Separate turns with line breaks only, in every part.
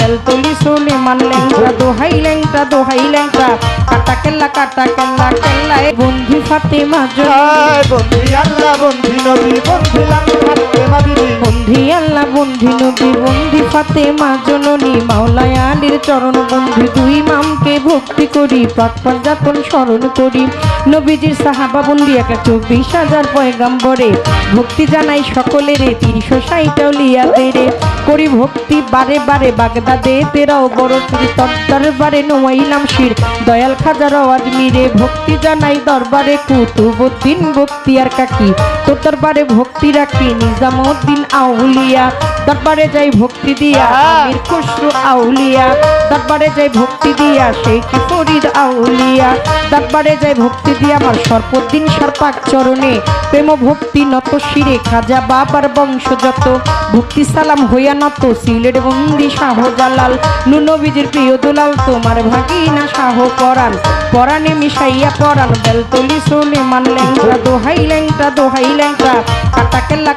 বেলতলি সুলেমান ল্যাংটা দোহাই ল্যাংটা কাটা কেল্লা কেল্লায় বন্ধু ফাতেমা
বন্ধি আল্লাহ বন্ধি নবী বন্ধি ফাতেমা বিবি
বন্ধি আল্লাহ বন্ধি নবী বন্ধি ফাতেমা জননী মাওলায় আলীর চরণ বন্ধু দুই ইমামকে ভক্তি করি প্রাক্তন যাতন স্মরণ করি নবীজির সাহাবা বন্দি 124,000 পয়গাম্বরে ভক্তি জানাই সকলেরে 360 আউলিয়াদের করি ভক্তি বারে বারে বাগদাদে তেরাও বড় শ্রী দরবারে নোয়াইলাম শির দয়াল খাজার আজমিরে ভক্তি জানাই দরবারে কুতুবউদ্দিন বখতিয়ার কাকি তোর দরবারে ভক্তি রাখি নিজামউদ্দিন আউলিয়া দরবারে যাই ভক্তি দিয়া আমির খুসরু আউলিয়া দরবারে যাই ভক্তি দিয়া শেখ ফরিদ আউলিয়া দরবারে যাই ভক্তি দিয়া আমার সর্বদিন সর্পাক চরণে প্রেম ভক্তি নত শিরে খাজা বাবার বংশ যত ভক্তি সালাম হইয়া নত সিলেট বন্দি শাহ জালাল নবীজির প্রিয় দুলাল তোমার ভাগিনা শাহ পরাণে মিশাইয়া পরাণ বেলতলি সুলেমান ল্যাংটা দোহাই ল্যাংটা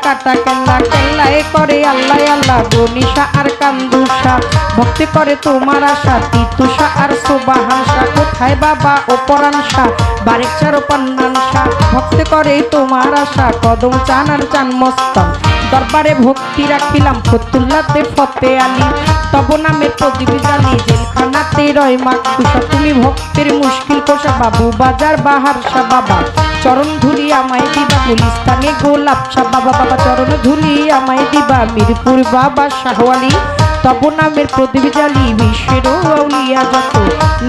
কাটা কেল্লায় করে আল্লাহ আল্লাহ গনিশা আর কান্দুষা ভক্তি করে তোমার আশা তিতুষা আর সোবাহাসা কোথায় বাবা ও পরাণসা বারেক চারো পান্নানসা ভক্তি করে তোমার আশা কদম চান আর চান মস্তান দরবারে ভক্তি রাখিলাম ফতুল্লাতে ফতে আলী তব নামে প্রদীপ জালি জেলখানাতে রয় মাকুসা তুমি ভক্তের মুশকিল কোষা বাবু বাজার বাহার সা বাবা চরণ ধুলি আমায় দিবা গুলিস্তানে গোলাপ শাহ বাবা চরণ ধুলি আমায় দিবা মিরপুর বাবা শাহওয়ালি তব নামের প্রদীপ জালি বিশ্বের আউলিয়া যত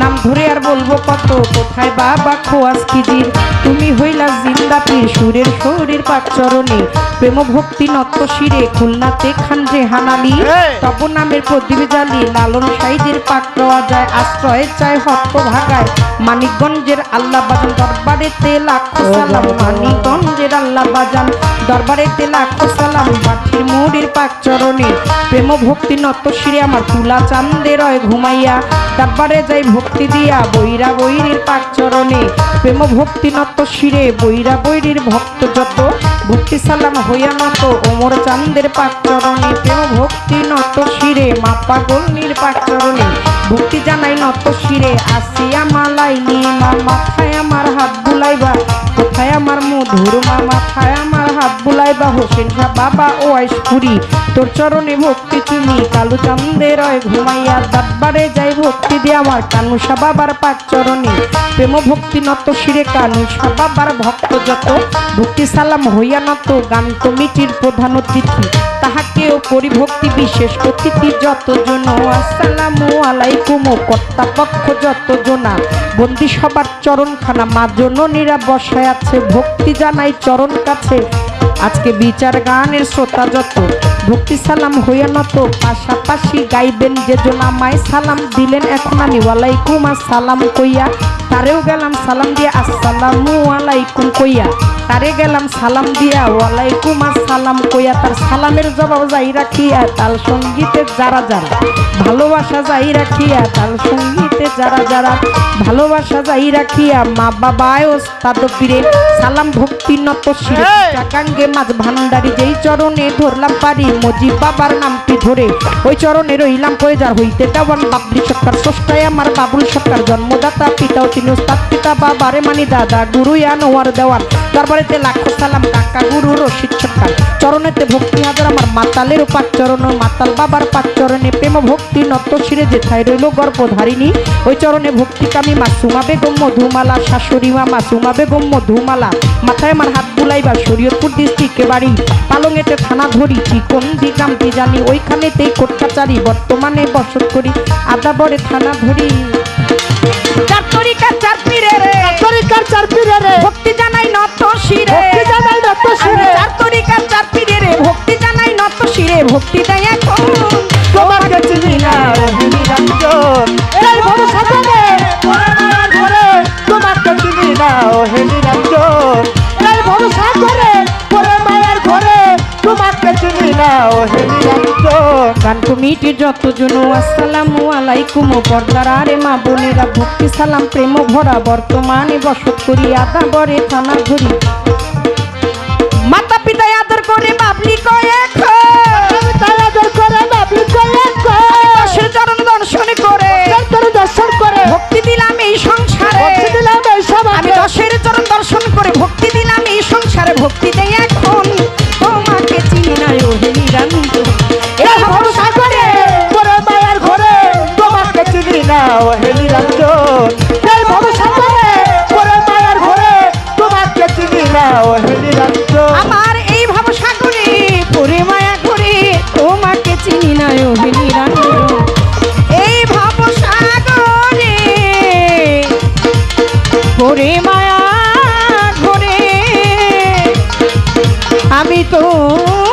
নাম ধরে আর বলবো কত কোথায় বাবা খোয়াস খিজির তুমি হইলা জিন্দা পীর সুরের শরীর পাক চরণে প্রেম ভক্তি নত শিরে খুলনাতে খান যে হানালি তব নামের প্রদীপ জালি লালন সাইদের পাক পাওয়া যায় আশ্রয় চায় হত্য ভাগায় মানিকগঞ্জের আল্লাহ বাজান দরবারেতে লাখো সালাম মানিকগঞ্জের আল্লাহ বাজান দরবারেতে লাখো সালাম বাঠির মুড়ির পাক চরণে প্রেম ভক্তি নত শিরে আমার তুলা চান্দে রয় ঘুমাইয়া দরবারে যাই ভক্তি দিয়া বৈরা বৈরীর পাক চরণে প্রেম ভক্তি নত শিরে বৈরা বৈরীর ভক্ত যত ভক্তি সালাম হইয়া নত ওমর চান্দের পাক চরণে প্রেম ভক্তি নত শিরে মা পাগলনির পাক চরণে ভক্তি জানাই নত শিরে আসিয়া মালাই নিয়ে মা মাথায় আমার হাত বুলাইবা কোথায় আমার মধুর মা মাথায় আমার হাত বুলাইবা হোসেন শাহ বাবা ও আইসপুরি তোর চরণে ভক্তি তুমি কালু চান্দে রয় ঘুমাইয়া দরবারে যাই ভক্তি দিয়ে আমার কানুষা বাবার পাক চরণে প্রেম ভক্তি নত শিরে কানুষা বাবার ভক্ত যত ভক্তি সালাম হইয়া নত গান কমিটির প্রধান অতিথি তাহাকেও করি ভক্তি বিশেষ অতিথি যতজন আসসালামু আলাইকুম কর্তাপক্ষ যতজনা বন্দি সবার চরণখানা মা জননীরা বসায় আছে ভক্তি জানাই চরণ কাছে আজকে বিচার গানের শ্রোতা যত ভক্তি সালাম হইয়া নত পাশাপাশি গাইবেন যে জনামায় সালাম দিলেন এখন আমি ওয়ালাইকুম আসসালাম কইয়া তারেও গেলাম সালাম দিয়া আসসালামু আলাইকুম কইয়া তারে গেলাম সালাম দিয়া ওয়ালাইকুম আসসালাম কইয়া তার সালামের জবাব যাই রাখিয়া তাল সঙ্গীতে যারা ভালোবাসা যাই রাখিয়া তাল সঙ্গীতে যারা ভালোবাসা যাই রাখিয়া মা বাবায় ওস্তাদ পীরে সালাম ভক্তি নত শিরে টাকাঙ্গে মাঝ ভান্ডারি যেই চরণে ধরলাম পারি মজিব বাবার নামটি ধরে ওই চরণে রইলাম পয়জার হইতে দেওয়ান বাবলি সরকার স্রষ্টায় আমার বাবুল সরকার জন্মদাতা পিতাও তিনি ওস্তাদ পিতা বাবারে মানি দাদা গুরু আনোয়ার দেওয়ান দরবারেতে লাখো সালাম কাকা গুরু রশিদ সরকার চরণেতে ভক্তি হাজার আমার মাতালের পাক চরণ মাতাল বাবার পাক চরণে প্রেম ভক্তি নত শিরে যেথায় রইল গর্ভধারিণী ওই চরণে ভক্তি কামি মাসুমা বেগম মধুমালা শাশুড়ি মা মাসুমা বেগম মধুমালা মাথায় আমার হাত বুলাইবা শরীয়তপুর ডিস্ট্রিক্টে বাড়ি পালংয়েতে থানা ধরি চিকন্দি গ্রামটি জানি ওইখানেতেই কোর্ট কাচারি বর্তমানে বসত করি আদাবরে থানা ধরি চার তরিকার চার পীরে রে ভক্তি জানাই নত শিরে চার তরিকার চার পীরে রে ভক্তি জানাই নত শিরে ভক্তি দেয় এখন
তোমার কাছে না নিরঞ্জন এই ভরসা করে তোমার কাছে না ও হে নিরঞ্জন এই ভরসা করে মায়ের ঘরে তোমার কাছে না ও হে নিরঞ্জন
গান কমিটির যতজন আসসালামু আলাইকুম পর্দার আরে মা বোনেরা ভক্তি সালাম প্রেম ভরা বর্তমানে বসত করি আদাবরে থানা ধরি মাতা পিতা আদর করে বাবলি কয়েক
আদর করে বাবলি কয়েক
চরণ তুমি তো